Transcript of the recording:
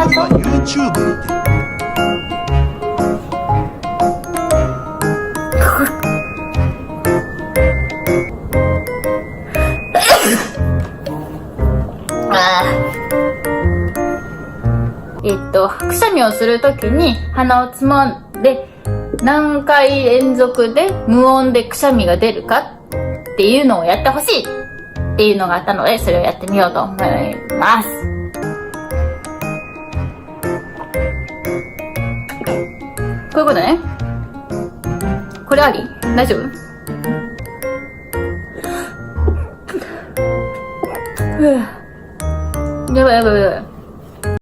人は YouTube にてくしゃみをするときに鼻をつまんで何回連続で無音でくしゃみが出るかっていうのをやってほしいっていうのがあったので、それをやってみようと思います。こういうことね。これあり？大丈夫？やばいやばいやばい。